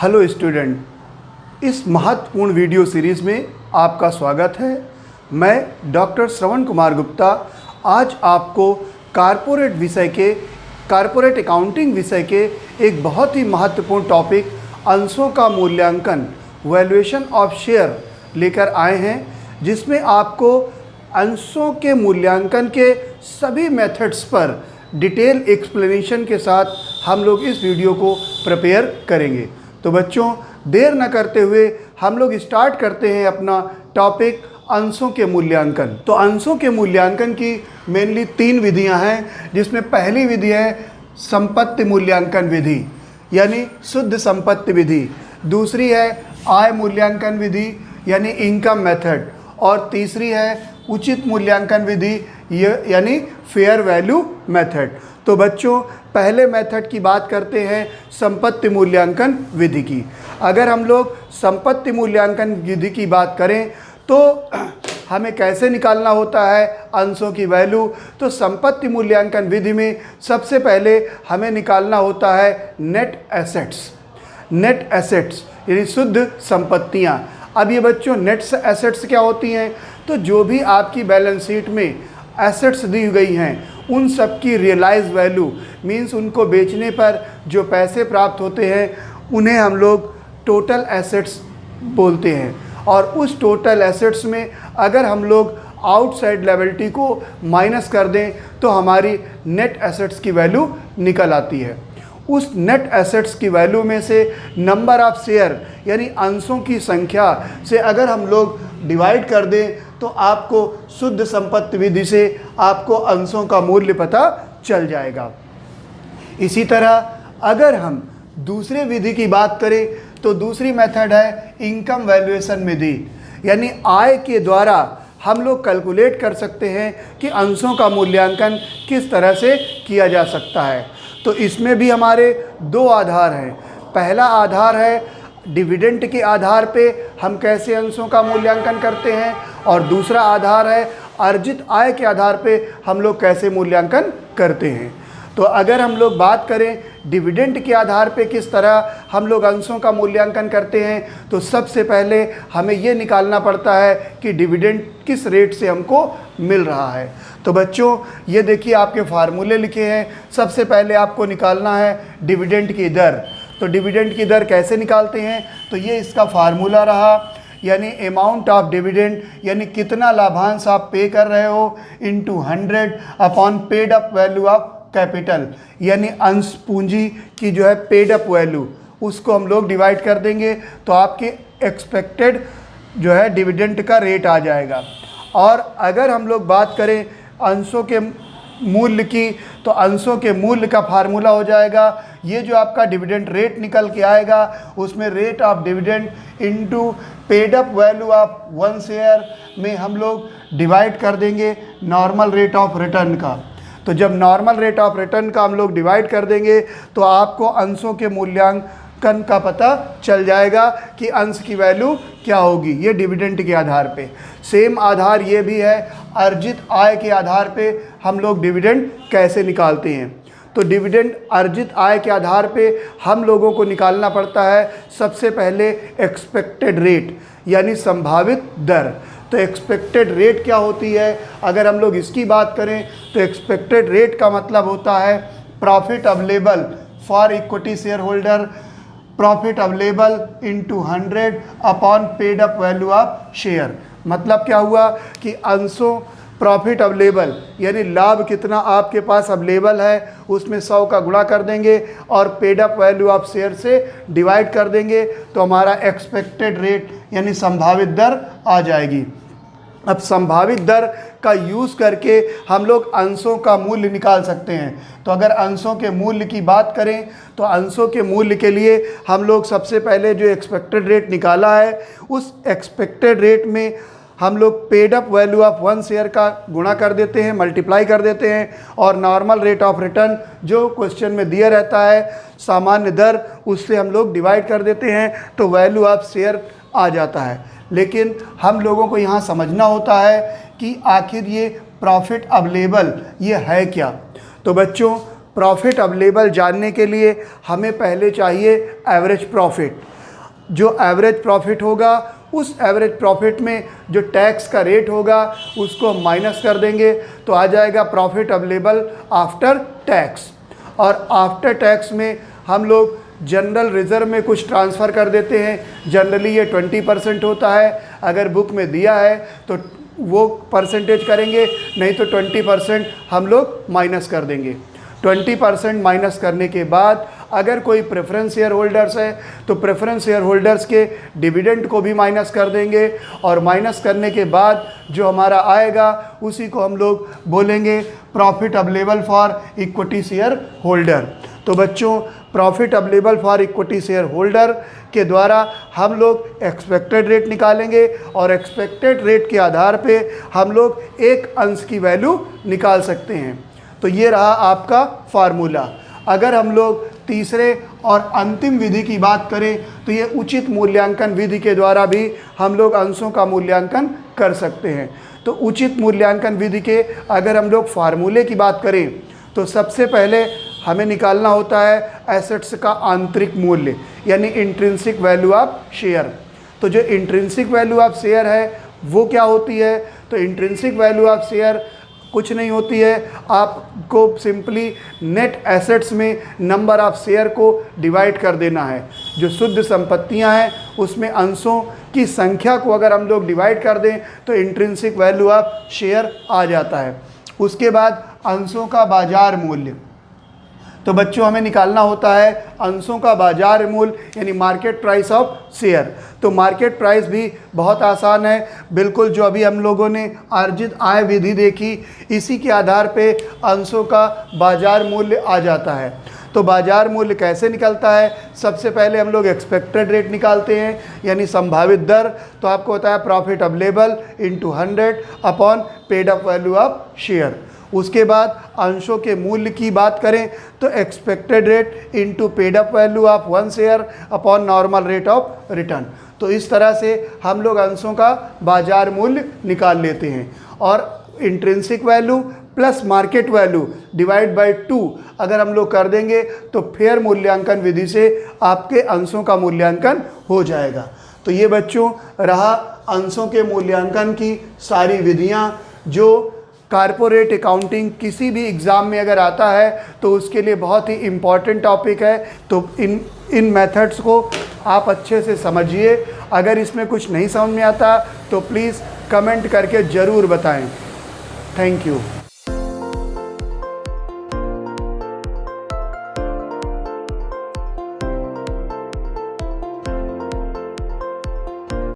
Hello student, इस महत्वपूर्ण video series में आपका स्वागत है। मैं डॉक्टर श्रवण कुमार गुप्ता आज आपको कारपोरेट अकाउंटिंग विषय के एक बहुत ही महत्वपूर्ण टॉपिक अंशों का मूल्यांकन वैल्यूएशन ऑफ शेयर लेकर आए हैं, जिसमें आपको अंशों के मूल्यांकन के सभी मेथड्स पर डिटेल एक्सप्लेनेशन के साथ हम लोग इस वीडियो को प्रिपेयर करेंगे। तो बच्चों, देर न करते हुए हम लोग स्टार्ट करते हैं अपना टॉपिक अंशों के मूल्यांकन। तो अंशों के मूल्यांकन की मेनली 3 विधियां हैं, जिसमें पहली विधि है संपत्ति मूल्यांकन विधि यानी शुद्ध संपत्ति विधि, दूसरी है आय मूल्यांकन विधि यानी इनकम मेथड, और तीसरी है उचित मूल्यांकन विधि यानी फेयर वैल्यू मेथड। तो बच्चों, पहले मेथड की बात करते हैं संपत्ति मूल्यांकन विधि की। अगर हम लोग संपत्ति मूल्यांकन विधि की बात करें तो हमें कैसे निकालना होता है अंशों की वैल्यू। तो संपत्ति मूल्यांकन विधि में सबसे पहले हमें निकालना होता है नेट एसेट्स यानी शुद्ध संपत्तियां। अब ये बच्चों नेट एसेट्स क्या होती हैं? तो जो भी आपकी बैलेंस शीट में एसेट्स दी गई हैं उन सब की रियलाइज वैल्यू मींस उनको बेचने पर जो पैसे प्राप्त होते हैं उन्हें हम लोग टोटल एसेट्स बोलते हैं। और उस टोटल एसेट्स में अगर हम लोग आउटसाइड लायबिलिटी को माइनस कर दें तो हमारी नेट एसेट्स की वैल्यू निकल आती है। उस नेट एसेट्स की वैल्यू में से नंबर ऑफ शेयर यानी अंशों की संख्या से अगर हम लोग डिवाइड कर दें तो आपको शुद्ध संपत्ति विधि से आपको अंशों का मूल्य पता चल जाएगा। इसी तरह अगर हम दूसरे विधि की बात करें तो दूसरी मेथड है इनकम वैल्यूएशन विधि यानी आय के द्वारा हम लोग कैलकुलेट कर सकते हैं कि अंशों का मूल्यांकन किस तरह से किया जा सकता है। तो इसमें भी हमारे 2 आधार हैं। पहला आधार है डिविडेंड के आधार पे हम कैसे अंशों का मूल्यांकन करते हैं, और दूसरा आधार है अर्जित आय के आधार पे हम लोग कैसे मूल्यांकन करते हैं। तो अगर हम लोग बात करें डिविडेंड के आधार पे किस तरह हम लोग अंशों का मूल्यांकन करते हैं, तो सबसे पहले हमें ये निकालना पड़ता है कि डिविडेंड किस रेट से हमको मिल रहा है। तो बच्चों, ये देखिए आपके फार्मूले लिखे हैं। सबसे पहले आपको निकालना है डिविडेंड की दर। तो डिविडेंड की दर कैसे निकालते हैं? तो ये इसका फार्मूला रहा, यानी अमाउंट ऑफ डिविडेंड यानी कितना लाभांश आप पे कर रहे हो into 100 upon paid up value of capital यानी अंश पूंजी की जो है पेड अप वैल्यू, उसको हम लोग डिवाइड कर देंगे तो आपके एक्सपेक्टेड जो है डिविडेंड का रेट आ जाएगा। और अगर हम लोग बात करें अंशों के मूल्य की, तो अंशों के मूल्य का फार्मूला हो जाएगा ये जो आपका डिविडेंड रेट निकल के आएगा उसमें rate of dividend into paid up value of 1 share में हम लोग डिवाइड कर देंगे नॉर्मल रेट ऑफ रिटर्न का। तो जब नॉर्मल रेट ऑफ रिटर्न का हम लोग डिवाइड कर देंगे तो आपको अंशों के मूल्यांकन का पता चल जाएगा कि अंश की वैल्यू क्या होगी, ये डिविडेंड के आधार पे। सेम आधार ये भी है, अर्जित आय के आधार पे हम लोग डिविडेंड कैसे निकालते हैं। तो डिविडेंड अर्जित आय के आधार पे हम लोगों को निकालना पड़ता है सबसे पहले एक्सपेक्टेड रेट यानी संभावित दर। तो एक्सपेक्टेड रेट क्या होती है? अगर हम लोग इसकी बात करें तो एक्सपेक्टेड रेट का मतलब होता है profit available for equity share holder, profit available into 100 upon paid up value of share. मतलब क्या हुआ कि अंशों प्रॉफिट अवेलेबल यानी लाभ कितना आपके पास अवेलेबल है उसमें 100 का गुणा कर देंगे और paid up value of share से डिवाइड कर देंगे तो हमारा एक्सपेक्टेड रेट यानी संभावित दर आ जाएगी। अब संभावित दर का यूज़ करके हम लोग अंशों का मूल्य निकाल सकते हैं। तो अगर अंशों के मूल्य की बात करें तो अंशों के मूल्य के लिए हम लोग सबसे पहले जो एक्सपेक्टेड रेट निकाला है उस एक्सपेक्टेड रेट में हम लोग paid up value of 1 share का गुणा कर देते हैं, मल्टीप्लाई कर देते हैं, और नॉर्मल रेट ऑफ रिटर्न जो क्वेश्चन में दिया रहता है सामान्य दर उससे हम लोग डिवाइड कर देते हैं तो वैल्यू ऑफ शेयर आ जाता है। लेकिन हम लोगों को यहाँ समझना होता है कि आखिर ये प्रॉफिट अवेलेबल ये है क्या। तो बच्चों, प्रॉफिट अवेलेबल जानने के लिए हमें पहले चाहिए एवरेज प्रॉफिट। जो एवरेज प्रॉफिट होगा, उस एवरेज प्रॉफिट में जो टैक्स का रेट होगा उसको हम माइनस कर देंगे, तो आ जाएगा प्रॉफिट अवेलेबल आफ्टर टैक्स। और आफ्टर टैक्स में हम लोग जनरल रिज़र्व में कुछ ट्रांसफ़र कर देते हैं। जनरली ये 20% होता है, अगर बुक में दिया है तो वो परसेंटेज करेंगे, नहीं तो 20% हम लोग माइनस कर देंगे। 20% माइनस करने के बाद अगर कोई प्रेफरेंस शेयर होल्डर्स है तो प्रेफरेंस शेयर होल्डर्स के डिविडेंड को भी माइनस कर देंगे, और माइनस करने के बाद जो हमारा आएगा उसी को हम लोग बोलेंगे profit available for equity share holder. तो बच्चों, profit available for equity share holder के द्वारा हम लोग एक्सपेक्टेड रेट निकालेंगे, और एक्सपेक्टेड रेट के आधार पे हम लोग एक अंश की वैल्यू निकाल सकते हैं। तो ये रहा आपका फार्मूला। अगर हम लोग तीसरे और अंतिम विधि की बात करें तो ये उचित मूल्यांकन विधि के द्वारा भी हम लोग अंशों का मूल्यांकन कर सकते हैं। तो उचित मूल्यांकन विधि के अगर हम लोग फार्मूले की बात करें तो सबसे पहले हमें निकालना होता है एसेट्स का आंतरिक मूल्य, यानी इंट्रिंसिक वैल्यू ऑफ शेयर। तो जो इंट्रिंसिक वैल्यू ऑफ शेयर है वो क्या होती है? तो इंट्रिंसिक वैल्यू ऑफ शेयर कुछ नहीं होती है, आपको सिंपली नेट एसेट्स में नंबर ऑफ शेयर को डिवाइड कर देना है। जो शुद्ध संपत्तियां हैं उसमें अंशों की संख्या को अगर हम लोग डिवाइड कर दें तो इंट्रिंसिक वैल्यू ऑफ शेयर आ जाता है। उसके बाद अंशों का बाजार मूल्य। तो बच्चों, हमें निकालना होता है अंशों का बाजार मूल्य, यानी मार्केट प्राइस ऑफ शेयर। तो मार्केट प्राइस भी बहुत आसान है, बिल्कुल जो अभी हम लोगों ने अर्जित आय विधि देखी इसी के आधार पे अंशों का बाजार मूल्य आ जाता है। तो बाजार मूल्य कैसे निकलता है? सबसे पहले हम लोग एक्सपेक्टेड रेट निकालते हैं, यानी संभावित दर। तो आपको होता है profit available into 100 upon paid up value of share. उसके बाद अंशों के मूल्य की बात करें तो expected rate into paid up value of 1 share upon normal rate of return. तो इस तरह से हम लोग अंशों का बाजार मूल्य निकाल लेते हैं। और intrinsic value plus market value divide by 2 अगर हम लोग कर देंगे तो फेयर मूल्यांकन विधि से आपके अंशों का मूल्यांकन हो जाएगा। तो ये बच्चों रहा अंशों के मूल्यांकन की सारी विधियाँ, जो कारपोरेट अकाउंटिंग किसी भी एग्ज़ाम में अगर आता है तो उसके लिए बहुत ही इम्पॉर्टेंट टॉपिक है। तो इन मेथड्स को आप अच्छे से समझिए। अगर इसमें कुछ नहीं समझ में आता तो प्लीज़ कमेंट करके ज़रूर बताएं। Thank you.